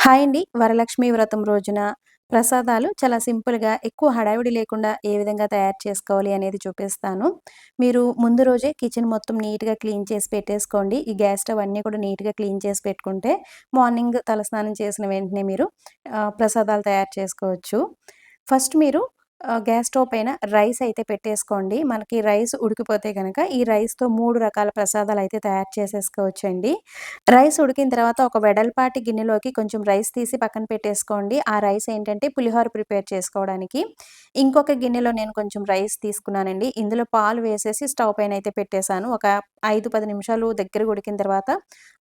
Hi అండి. వరలక్ష్మి వ్రతం రోజున ప్రసాదాలు చాలా సింపుల్‌గా ఎక్కువ హడావిడి లేకుండా ఏ విధంగా తయారు చేసుకోవాలి అనేది చూపిస్తాను. మీరు ముందు రోజే కిచెన్ మొత్తం నీట్‌గా క్లీన్ చేసి పెట్టేసుకోండి. ఈ గ్యాస్ స్టవ్ అన్నీ కూడా నీట్‌గా క్లీన్ చేసి పెట్టుకుంటే మార్నింగ్ తలస్నానం చేసిన వెంటనే మీరు ప్రసాదాలు తయారు చేసుకోవచ్చు. ఫస్ట్ మీరు గ్యాస్ స్టవ్ పైన రైస్ అయితే పెట్టేసుకోండి. మనకి రైస్ ఉడికిపోతే గనక ఈ రైస్‌తో 3 రకాల ప్రసాదాలయితే తయారు చేసేసుకోవచ్చండి. రైస్ ఉడికిన తర్వాత ఒక వెడల్పాటి గిన్నెలోకి కొంచెం రైస్ తీసి పక్కన పెట్టేసుకోండి. ఆ రైస్ ఏంటంటే పులిహోర ప్రిపేర్ చేసుకోవడానికి. ఇంకొక గిన్నెలో నేను కొంచెం రైస్ తీసుకున్నానండి. ఇందులో పాలు వేసేసి స్టవ్ పైనయితే పెట్టేశాను. ఒక 5, 10 నిమిషాలు దగ్గరగా ఉడికిన తర్వాత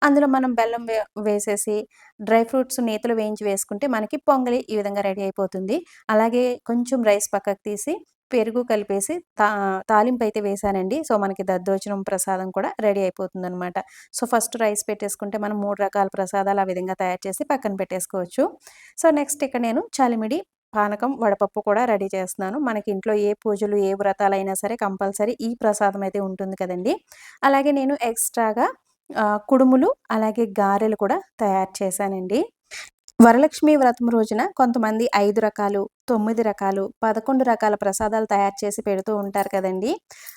అందులో మనం బెల్లం వేసేసి డ్రై ఫ్రూట్స్ నేతిలో వేయించి వేసుకుంటే మనకి పొంగలి ఈ విధంగా రెడీ అయిపోతుంది. అలాగే కొంచెం రైస్ పక్కకు తీసి పెరుగు కలిపేసి తాలింపయితే వేశానండి. సో, మనకి దద్దోజనం ప్రసాదం కూడా రెడీ అయిపోతుందనమాట. సో, ఫస్ట్ రైస్ పెట్టేసుకుంటే మనం 3 రకాల ప్రసాదాలు ఆ విధంగా తయారు చేసి పక్కన పెట్టేసుకోవచ్చు. సో, నెక్స్ట్ ఇక్కడ నేను చలిమిడి, పానకం, వడపప్పు కూడా రెడీ చేస్తున్నాను. మనకి ఇంట్లో ఏ పూజలు, ఏ వ్రతాలైనా సరే కంపల్సరీ ఈ ప్రసాదం అయితే ఉంటుంది కదండీ! అలాగే నేను ఎక్స్‌ట్రాగా కుడుములు, అలాగే గారెలు కూడా తయారు చేశానండి. వరలక్ష్మి వ్రతం రోజున కొంతమంది 5 రకాలు, 9 రకాలు, 11 రకాల ప్రసాదాలు తయారు చేసి పెడుతూ ఉంటారు కదండీ!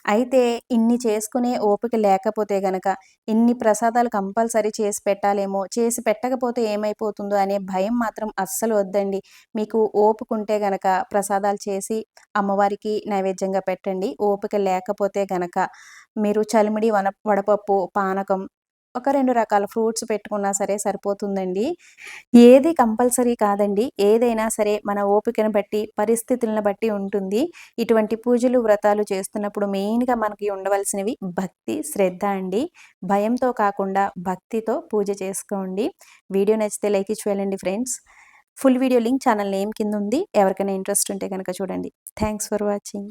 అయితే ఇన్ని చేసుకునే ఓపిక లేకపోతే గనక, ఇన్ని ప్రసాదాలు కంపల్సరీ చేసి పెట్టాలేమో, చేసి పెట్టకపోతే ఏమైపోతుందో అనే భయం మాత్రం అస్సలు వద్దండి. మీకు ఓపికుంటే గనక ప్రసాదాలు చేసి అమ్మవారికి నైవేద్యంగా పెట్టండి. ఓపిక లేకపోతే గనక మీరు చలిమిడి, వడపప్పు, పానకం, ఒక 2 రకాల ఫ్రూట్స్ పెట్టుకున్నా సరే సరిపోతుందండి. ఏది కంపల్సరీ కాదండి. ఏదైనా సరే మన ఓపికను బట్టి, పరిస్థితులను బట్టి ఉంటుంది. ఇటువంటి పూజలు, వ్రతాలు చేస్తున్నప్పుడు మెయిన్‌గా మనకి ఉండవలసినవి భక్తి, శ్రద్ధ అండి. భయంతో కాకుండా భక్తితో పూజ చేసుకోండి. వీడియో నచ్చితే లైక్ ఇచ్చి వెళ్ళండి friends. Full video link channel name కింద ఉంది. ఎవరికైనా ఇంట్రెస్ట్ ఉంటే గనక చూడండి. Thanks for watching.